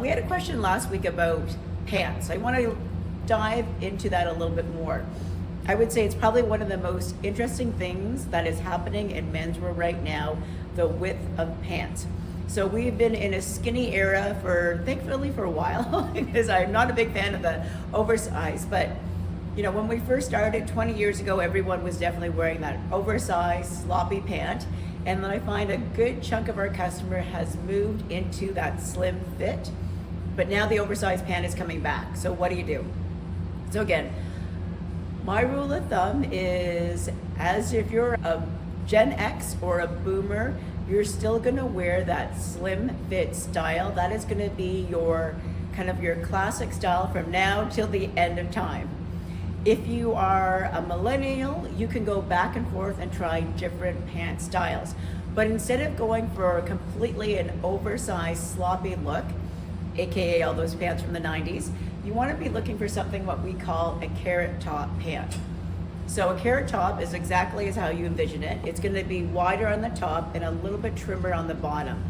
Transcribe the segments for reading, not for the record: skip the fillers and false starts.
We had a question last week about pants. I want to dive into that a little bit more. I would say it's probably one of the most interesting things that is happening in menswear right now, the width of pants. So we've been in a skinny era thankfully for a while, because I'm not a big fan of the oversized, but you know, when we first started 20 years ago, everyone was definitely wearing that oversized, sloppy pant. And then I find a good chunk of our customer has moved into that slim fit. But now the oversized pant is coming back. So what do? So again, my rule of thumb is, as if you're a Gen X or a boomer, you're still gonna wear that slim fit style. That is gonna be your kind of your classic style from now till the end of time. If you are a millennial, you can go back and forth and try different pant styles. But instead of going for completely an oversized, sloppy look, AKA all those pants from the 90s, you want to be looking for something what we call a carrot top pant. So a carrot top is exactly as how you envision it. It's going to be wider on the top and a little bit trimmer on the bottom.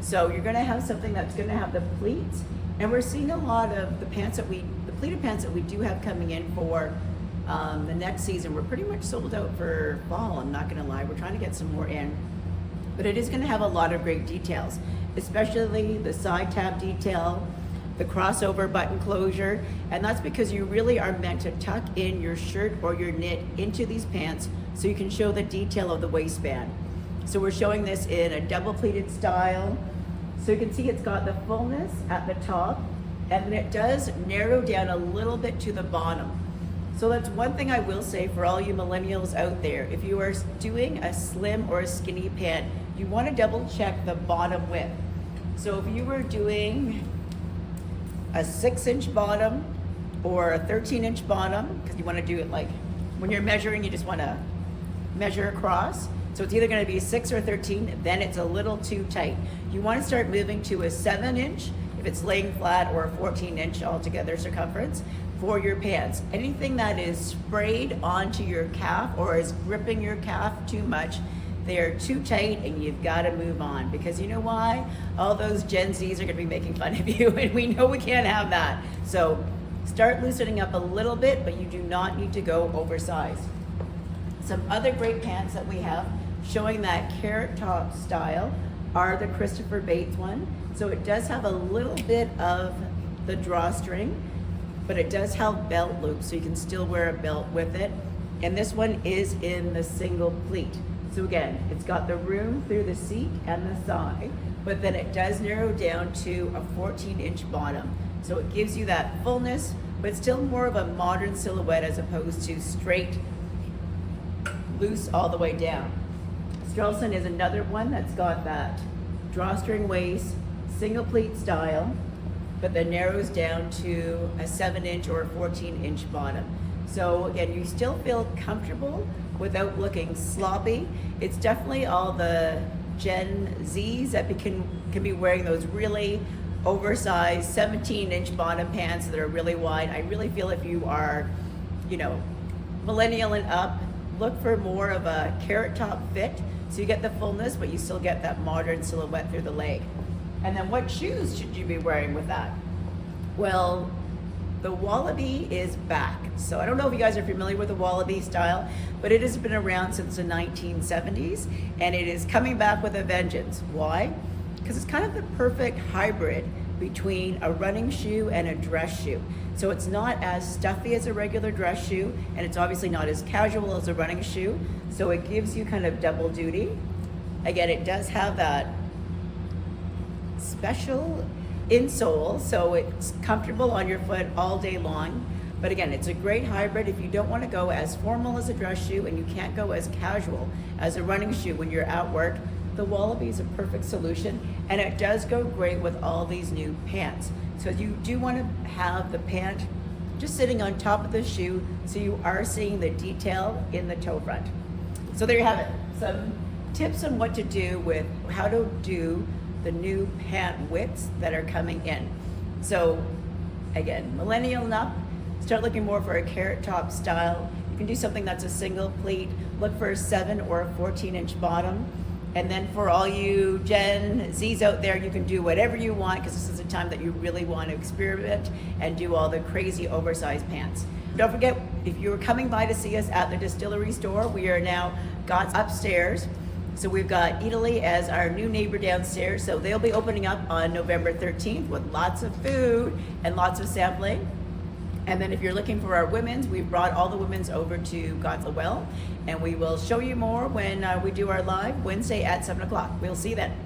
So you're going to have something that's going to have the pleats, and we're seeing a lot of the pleated pants that we do have coming in for the next season. We're pretty much sold out for fall, I'm not going to lie. We're trying to get some more in. But it is going to have a lot of great details, especially the side tab detail, the crossover button closure, and that's because you really are meant to tuck in your shirt or your knit into these pants so you can show the detail of the waistband. So we're showing this in a double pleated style. So you can see it's got the fullness at the top, and then it does narrow down a little bit to the bottom. So that's one thing I will say for all you millennials out there. If you are doing a slim or a skinny pant, you want to double check the bottom width. So if you were doing a 6-inch bottom or a 13-inch bottom, because you want to do it like when you're measuring, you just want to measure across. So it's either going to be 6 or 13, then it's a little too tight. You want to start moving to a 7-inch if it's laying flat, or a 14-inch altogether circumference for your pants. Anything that is sprayed onto your calf or is gripping your calf too much, they're too tight and you've got to move on, because you know why? All those Gen Zs are going to be making fun of you, and we know we can't have that. So start loosening up a little bit, but you do not need to go oversized. Some other great pants that we have showing that carrot top style are the Christopher Bates one. So it does have a little bit of the drawstring, but it does have belt loops, so you can still wear a belt with it. And this one is in the single pleat. So again, it's got the room through the seat and the side, but then it does narrow down to a 14-inch bottom. So it gives you that fullness, but still more of a modern silhouette as opposed to straight, loose all the way down. Strelson is another one that's got that drawstring waist, single pleat style, but then narrows down to a 7-inch or a 14-inch bottom. So again, you still feel comfortable without looking sloppy. It's definitely all the Gen Zs that can be wearing those really oversized 17-inch bottom pants that are really wide. I really feel if you are, you know, millennial and up, look for more of a carrot top fit, so you get the fullness, but you still get that modern silhouette through the leg. And then what shoes should you be wearing with that? Well, the Wallaby is back. So I don't know if you guys are familiar with the Wallaby style, but it has been around since the 1970s, and it is coming back with a vengeance. Why? Because it's kind of the perfect hybrid between a running shoe and a dress shoe. So it's not as stuffy as a regular dress shoe, and it's obviously not as casual as a running shoe. So it gives you kind of double duty. Again, it does have that special insole, so it's comfortable on your foot all day long. But again, it's a great hybrid if you don't want to go as formal as a dress shoe and you can't go as casual as a running shoe when you're at work. The Wallaby is a perfect solution, and it does go great with all these new pants. So you do want to have the pant just sitting on top of the shoe, so you are seeing the detail in the toe front. So there you have it. Some tips on what to do with how to do the new pant widths that are coming in. So again, millennial and up, start looking more for a carrot top style. You can do something that's a single pleat, look for a 7 or a 14-inch bottom. And then for all you Gen Zs out there, you can do whatever you want, because this is a time that you really want to experiment and do all the crazy oversized pants. Don't forget, if you're coming by to see us at the distillery store, we are now got upstairs. So we've got Italy as our new neighbor downstairs. So they'll be opening up on November 13th with lots of food and lots of sampling. And then if you're looking for our women's, we've brought all the women's over to God's Well, and we will show you more when we do our live Wednesday at 7 o'clock. We'll see you then.